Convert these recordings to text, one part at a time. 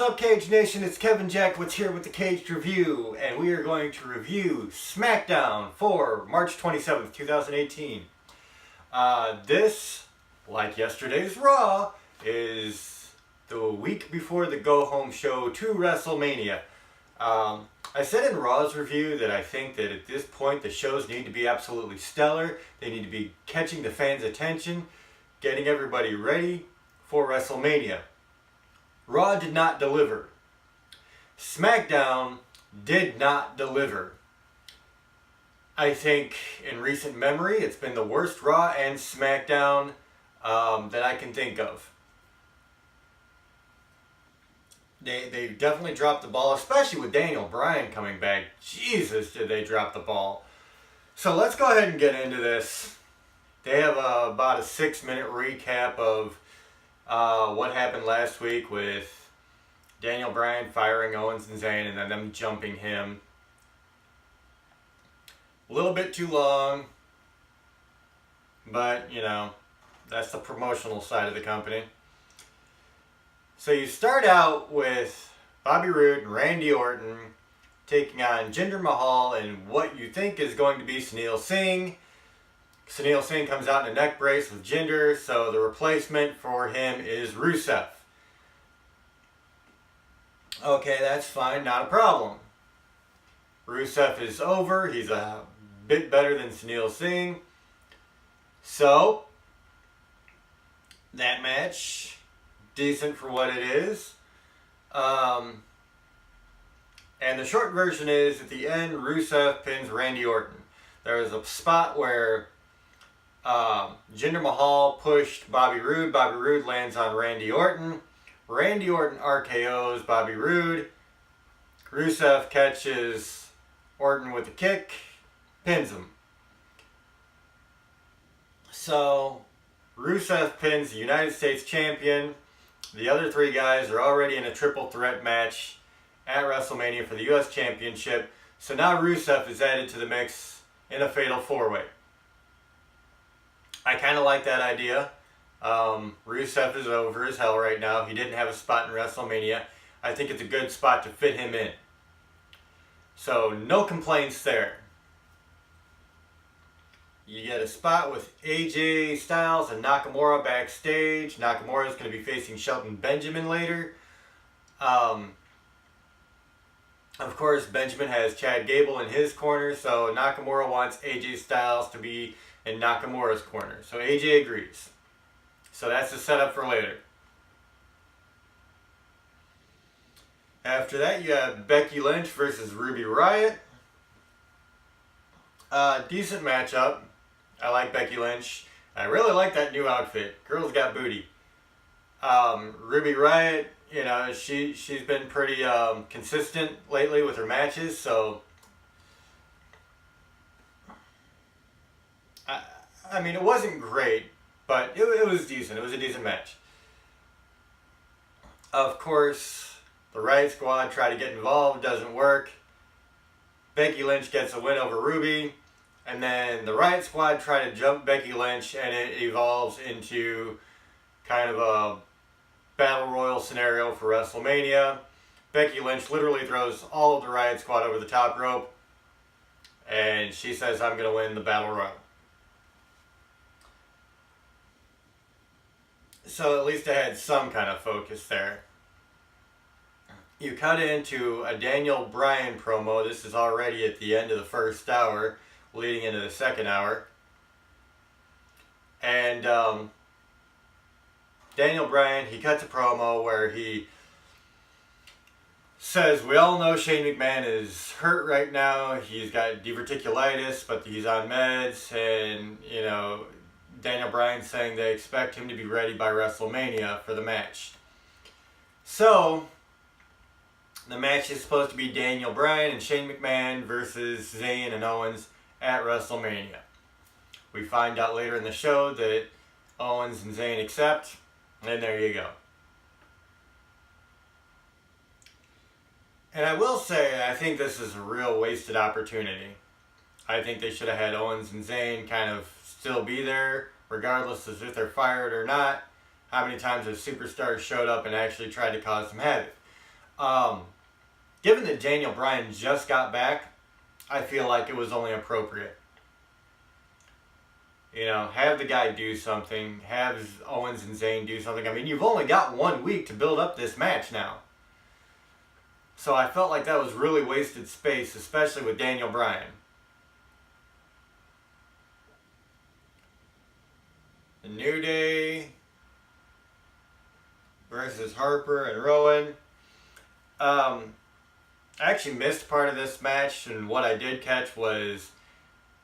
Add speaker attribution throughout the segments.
Speaker 1: up, Cage Nation? It's Kevin Jackwitz here with the Caged Review, and we are going to review SmackDown for March 27th, 2018. This, like yesterday's Raw, is the week before the go-home show to WrestleMania. I said in Raw's review that I think that at this point the shows need to be absolutely stellar. They need to be catching the fans' attention, getting everybody ready for WrestleMania. Raw did not deliver. SmackDown did not deliver. I think in recent memory it's been the worst Raw and SmackDown that I can think of. They definitely dropped the ball, especially with Daniel Bryan coming back. Jesus, did they drop the ball. So let's go ahead and get into this. They have about a 6-minute recap of what happened last week with Daniel Bryan firing Owens and Zayn and then them jumping him. A little bit too long, but you know, that's the promotional side of the company. So you start out with Bobby Roode and Randy Orton taking on Jinder Mahal and what you think is going to be Sunil Singh. Sunil Singh comes out in a neck brace with Jinder, so the replacement for him is Rusev. Okay, that's fine, not a problem. Rusev is over, he's a bit better than Sunil Singh. So, that match, decent for what it is. And the short version is, at the end, Rusev pins Randy Orton. There was a spot where Jinder Mahal pushed Bobby Roode. Bobby Roode lands on Randy Orton. Randy Orton RKO's Bobby Roode. Rusev catches Orton with a kick, pins him. So, Rusev pins the United States Champion. The other three guys are already in a triple threat match at WrestleMania for the US Championship. So now Rusev is added to the mix in a fatal four-way. I kind of like that idea. Rusev is over as hell right now. He didn't have a spot in WrestleMania. I think it's a good spot to fit him in. So no complaints there. You get a spot with AJ Styles and Nakamura backstage. Nakamura is going to be facing Shelton Benjamin later. Of course, Benjamin has Chad Gable in his corner, so Nakamura wants AJ Styles to be in Nakamura's corner. So AJ agrees. So that's the setup for later. After that, you have Becky Lynch versus Ruby Riott. Decent matchup. I like Becky Lynch. I really like that new outfit. Girl's got booty. Ruby Riott, you know, she's been pretty consistent lately with her matches, so I mean, it wasn't great, but it was decent. It was a decent match. Of course, the Riot Squad try to get involved, doesn't work. Becky Lynch gets a win over Ruby, and then the Riot Squad try to jump Becky Lynch, and it evolves into kind of a battle royal scenario for WrestleMania. Becky Lynch literally throws all of the Riot Squad over the top rope, and she says, "I'm going to win the battle royal." So at least I had some kind of focus there. You cut into a Daniel Bryan promo. This is already at the end of the first hour, leading into the second hour. And Daniel Bryan, he cuts a promo where he says, we all know Shane McMahon is hurt right now. He's got diverticulitis, but he's on meds. And, you know, Daniel Bryan saying they expect him to be ready by WrestleMania for the match. So, the match is supposed to be Daniel Bryan and Shane McMahon versus Zayn and Owens at WrestleMania. We find out later in the show that Owens and Zayn accept, and there you go. And I will say, I think this is a real wasted opportunity. I think they should have had Owens and Zayn kind of still be there, regardless of if they're fired or not. How many times have superstars showed up and actually tried to cause some havoc? Given that Daniel Bryan just got back, I feel like it was only appropriate. You know, have the guy do something. Have Owens and Zayn do something. I mean, you've only got 1 week to build up this match now. So I felt like that was really wasted space, especially with Daniel Bryan. The New Day versus Harper and Rowan. I actually missed part of this match, and what I did catch was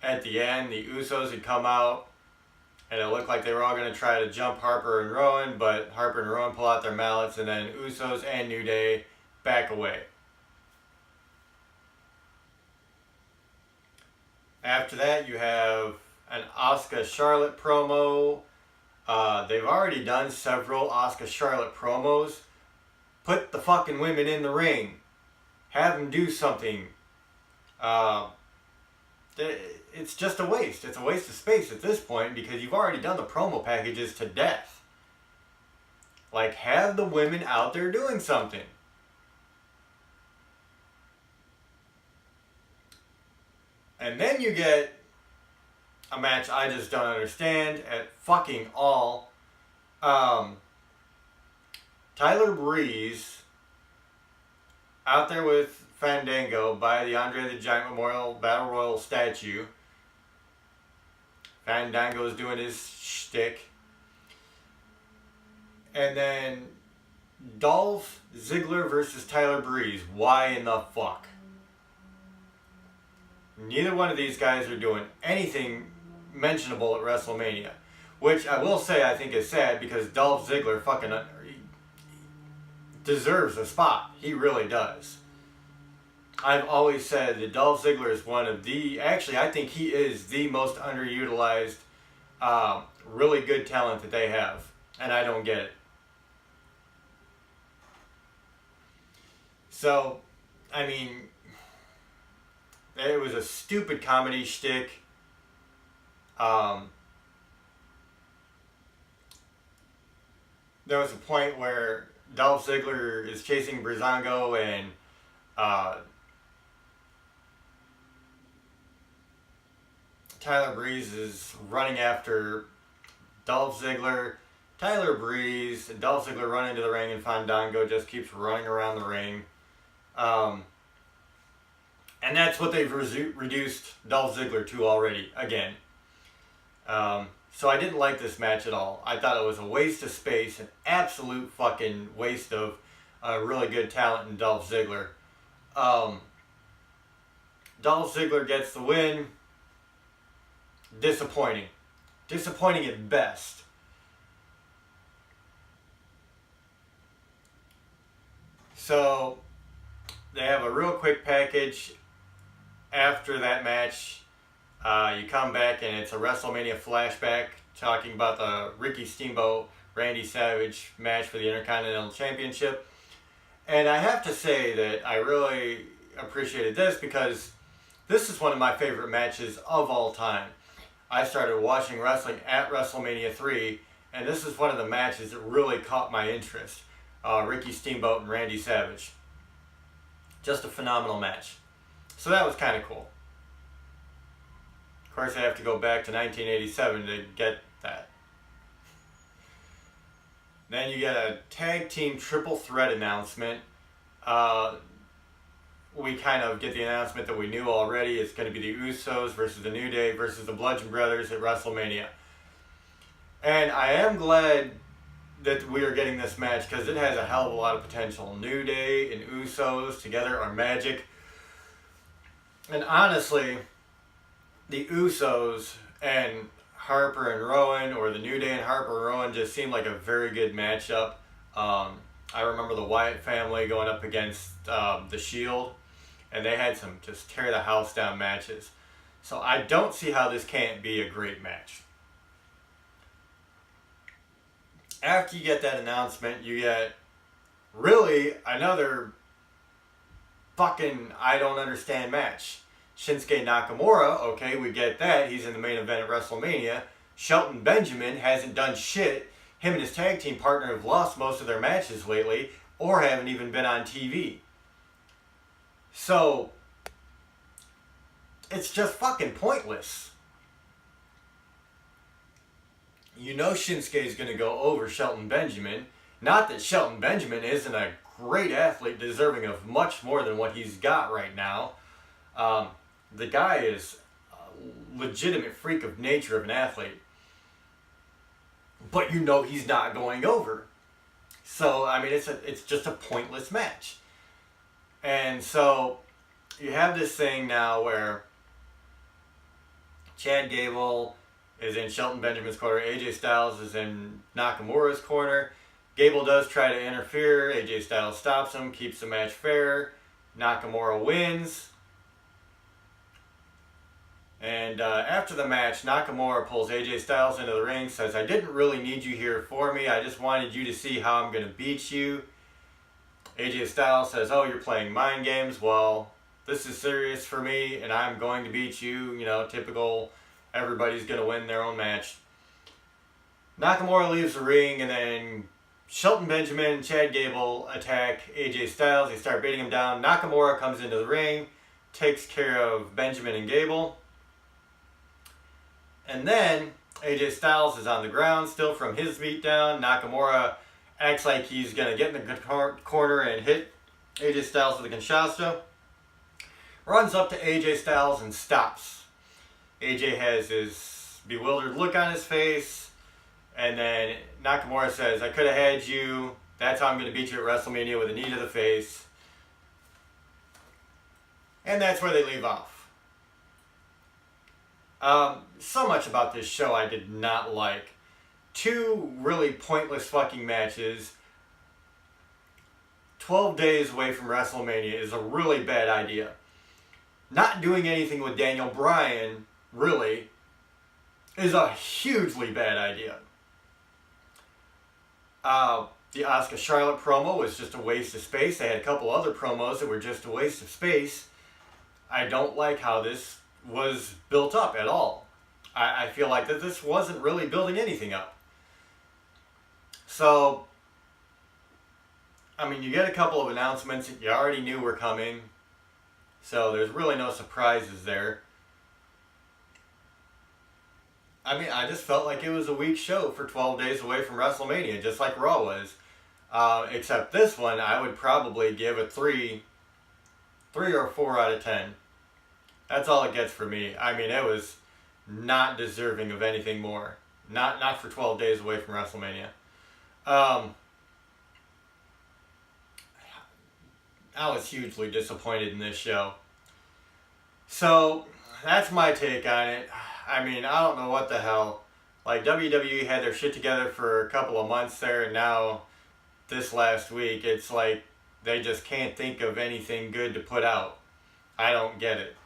Speaker 1: at the end, the Usos had come out, and it looked like they were all going to try to jump Harper and Rowan, but Harper and Rowan pull out their mallets, and then Usos and New Day back away. After that, you have an Asuka Charlotte promo. They've already done several Asuka Charlotte promos. Put the fucking women in the ring. Have them do something. It's just a waste. It's a waste of space at this point because you've already done the promo packages to death. Like, have the women out there doing something. And then you get a match I just don't understand at fucking all. Tyler Breeze out there with Fandango by the Andre the Giant Memorial Battle Royal statue. Fandango is doing his shtick. And then Dolph Ziggler versus Tyler Breeze. Why in the fuck? Neither one of these guys are doing anything mentionable at WrestleMania. Which I will say I think is sad because Dolph Ziggler fucking deserves a spot. He really does. I've always said that Dolph Ziggler is one of the... Actually, I think he is the most underutilized, really good talent that they have. And I don't get it. So, I mean... It was a stupid comedy shtick. There was a point where Dolph Ziggler is chasing Breezango and Tyler Breeze is running after Dolph Ziggler. Tyler Breeze and Dolph Ziggler run into the ring and Fandango just keeps running around the ring. And that's what they've reduced Dolph Ziggler to already, again. So I didn't like this match at all. I thought it was a waste of space, an absolute fucking waste of really good talent in Dolph Ziggler. Dolph Ziggler gets the win. Disappointing. Disappointing at best. So, they have a real quick package. After that match, you come back and it's a WrestleMania flashback talking about the Ricky Steamboat, Randy Savage match for the Intercontinental Championship. And I have to say that I really appreciated this because this is one of my favorite matches of all time. I started watching wrestling at WrestleMania 3, and this is one of the matches that really caught my interest. Ricky Steamboat and Randy Savage. Just a phenomenal match. So that was kind of cool. Of course, I have to go back to 1987 to get that. Then you get a tag team triple threat announcement. We kind of get the announcement that we knew already. It's going to be the Usos versus the New Day versus the Bludgeon Brothers at WrestleMania. And I am glad that we are getting this match because it has a hell of a lot of potential. New Day and Usos together are magic. And honestly, the Usos and Harper and Rowan, or the New Day and Harper and Rowan, just seemed like a very good matchup. I remember the Wyatt family going up against the Shield, and they had some just tear the house down matches. So I don't see how this can't be a great match. After you get that announcement, you get really another fucking I don't understand match. Shinsuke Nakamura, okay, we get that. He's in the main event at WrestleMania. Shelton Benjamin hasn't done shit. Him and his tag team partner have lost most of their matches lately. or haven't even been on TV. So, it's just fucking pointless. You know Shinsuke's going to go over Shelton Benjamin. Not that Shelton Benjamin isn't a great athlete deserving of much more than what he's got right now. The guy is a legitimate freak of nature of an athlete. But you know he's not going over. So, I mean, it's just a pointless match. And so, you have this thing now where Chad Gable is in Shelton Benjamin's corner. AJ Styles is in Nakamura's corner. Gable does try to interfere. AJ Styles stops him, keeps the match fair. Nakamura wins. And after the match, Nakamura pulls AJ Styles into the ring, says, "I didn't really need you here for me. I just wanted you to see how I'm going to beat you." AJ Styles says, "Oh, you're playing mind games. Well, this is serious for me, and I'm going to beat you." You know, typical, everybody's going to win their own match. Nakamura leaves the ring, and then Shelton Benjamin and Chad Gable attack AJ Styles. They start beating him down. Nakamura comes into the ring, takes care of Benjamin and Gable. And then AJ Styles is on the ground still from his beatdown. Nakamura acts like he's going to get in the corner and hit AJ Styles with a Kinshasa. Runs up to AJ Styles and stops. AJ has his bewildered look on his face. And then Nakamura says, "I could have had you. That's how I'm going to beat you at WrestleMania with a knee to the face." And that's where they leave off. So much about this show I did not like. Two really pointless fucking matches. 12 days away from WrestleMania is a really bad idea. Not doing anything with Daniel Bryan, really, is a hugely bad idea. The Asuka Charlotte promo was just a waste of space. They had a couple other promos that were just a waste of space. I don't like how this was built up at all. I feel like that this wasn't really building anything up. So, I mean, you get a couple of announcements that you already knew were coming. So there's really no surprises there. I mean, I just felt like it was a weak show for 12 days away from WrestleMania, just like Raw was. Except this one, I would probably give a 3 or 4 out of 10. That's all it gets for me. I mean, it was not deserving of anything more. Not for 12 days away from WrestleMania. I was hugely disappointed in this show. So, that's my take on it. I mean, I don't know what the hell. Like, WWE had their shit together for a couple of months there, and now, this last week, it's like they just can't think of anything good to put out. I don't get it.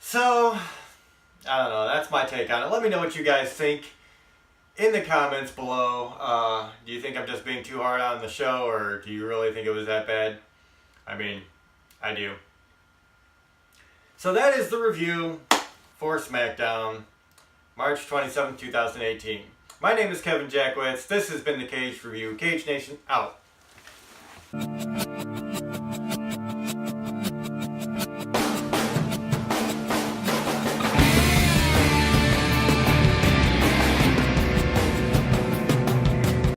Speaker 1: So, I don't know. That's my take on it. Let me know what you guys think in the comments below. Do you think I'm just being too hard on the show, or do you really think it was that bad? I mean, I do. So that is the review for SmackDown, March 27, 2018. My name is Kevin Jackwitz. This has been the Cage Review. Cage Nation, out.